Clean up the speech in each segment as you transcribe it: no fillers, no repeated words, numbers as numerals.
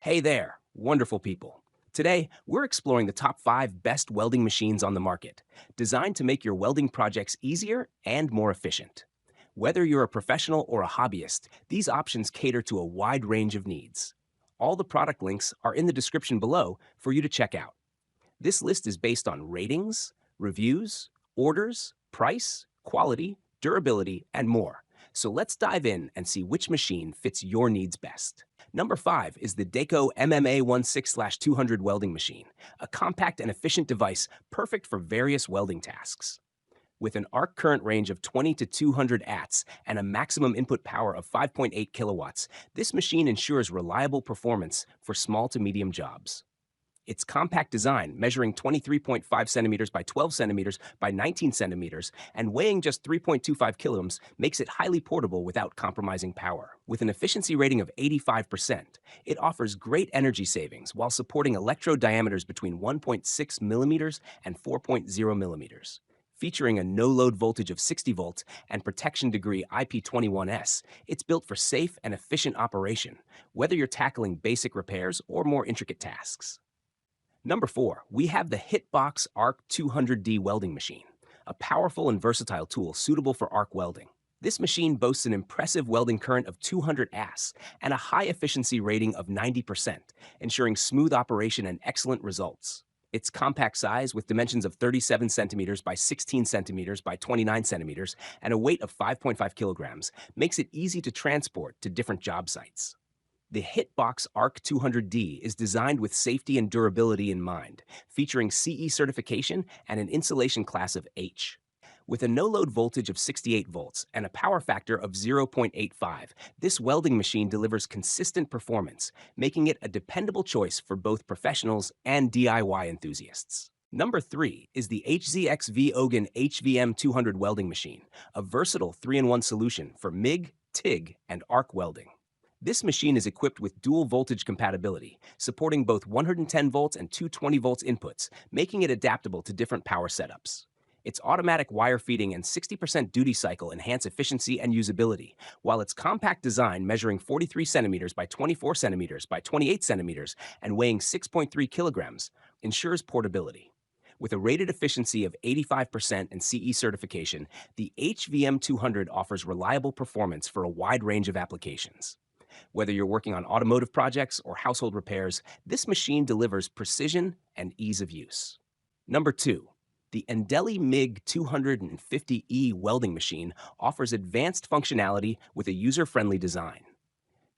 Hey there, wonderful people. Today, we're exploring the top 5 best welding machines on the market, designed to make your welding projects easier and more efficient. Whether you're a professional or a hobbyist, these options cater to a wide range of needs. All the product links are in the description below for you to check out. This list is based on ratings, reviews, orders, price, quality, durability, and more. So let's dive in and see which machine fits your needs best. Number 5 is the DEKO MMA 16/200 welding machine, a compact and efficient device perfect for various welding tasks. With an arc current range of 20 to 200 atts and a maximum input power of 5.8 kilowatts, this machine ensures reliable performance for small to medium jobs. Its compact design, measuring 23.5 centimeters by 12 centimeters by 19 centimeters and weighing just 3.25 kilograms, makes it highly portable without compromising power. With an efficiency rating of 85%, it offers great energy savings while supporting electrode diameters between 1.6 millimeters and 4.0 millimeters. Featuring a no-load voltage of 60 volts and protection degree IP21S, it's built for safe and efficient operation, whether you're tackling basic repairs or more intricate tasks. Number 4, we have the HITBOX Arc 200D welding machine, a powerful and versatile tool suitable for arc welding. This machine boasts an impressive welding current of 200 AS and a high efficiency rating of 90%, ensuring smooth operation and excellent results. Its compact size, with dimensions of 37 centimeters by 16 centimeters by 29 centimeters and a weight of 5.5 kilograms, makes it easy to transport to different job sites. The HITBOX Arc 200D is designed with safety and durability in mind, featuring CE certification and an insulation class of H. With a no-load voltage of 68 volts and a power factor of 0.85, this welding machine delivers consistent performance, making it a dependable choice for both professionals and DIY enthusiasts. Number 3 is the HZXVOGEN HVM 200 welding machine, a versatile 3-in-1 solution for MIG, TIG, and arc welding. This machine is equipped with dual voltage compatibility, supporting both 110 volts and 220 volts inputs, making it adaptable to different power setups. Its automatic wire feeding and 60% duty cycle enhance efficiency and usability, while its compact design, measuring 43 centimeters by 24 centimeters by 28 centimeters and weighing 6.3 kilograms, ensures portability. With a rated efficiency of 85% and CE certification, the HVM 200 offers reliable performance for a wide range of applications. Whether you're working on automotive projects or household repairs, this machine delivers precision and ease of use. Number 2, the ANDELI MIG 250E welding machine offers advanced functionality with a user-friendly design.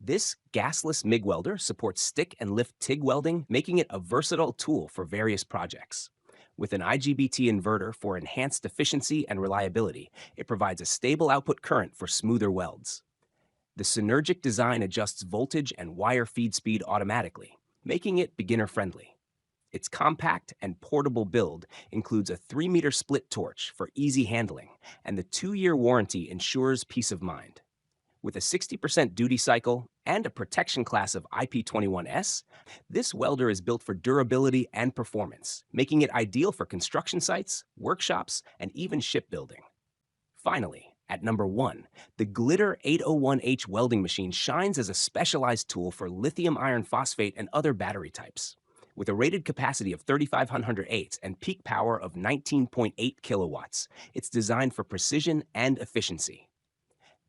This gasless MIG welder supports stick and lift TIG welding, making it a versatile tool for various projects. With an IGBT inverter for enhanced efficiency and reliability, it provides a stable output current for smoother welds. The synergic design adjusts voltage and wire feed speed automatically, making it beginner-friendly. Its compact and portable build includes a 3-meter split torch for easy handling, and the 2-year warranty ensures peace of mind. With a 60% duty cycle and a protection class of IP21S, this welder is built for durability and performance, making it ideal for construction sites, workshops, and even shipbuilding. Finally, at number 1, the Glitter 801H welding machine shines as a specialized tool for lithium iron phosphate and other battery types. With a rated capacity of 3,508 and peak power of 19.8 kilowatts, it's designed for precision and efficiency.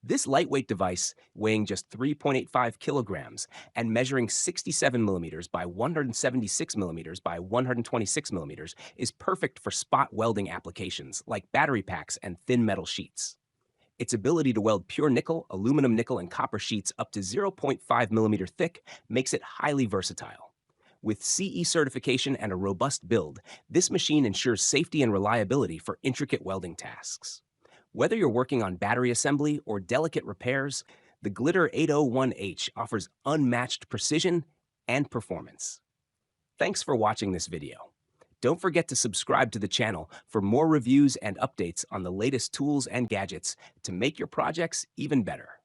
This lightweight device, weighing just 3.85 kilograms and measuring 67 millimeters by 176 millimeters by 126 millimeters, is perfect for spot welding applications like battery packs and thin metal sheets. Its ability to weld pure nickel, aluminum nickel, and copper sheets up to 0.5 millimeter thick makes it highly versatile. With CE certification and a robust build, this machine ensures safety and reliability for intricate welding tasks. Whether you're working on battery assembly or delicate repairs, the Glitter 801H offers unmatched precision and performance. Thanks for watching this video. Don't forget to subscribe to the channel for more reviews and updates on the latest tools and gadgets to make your projects even better.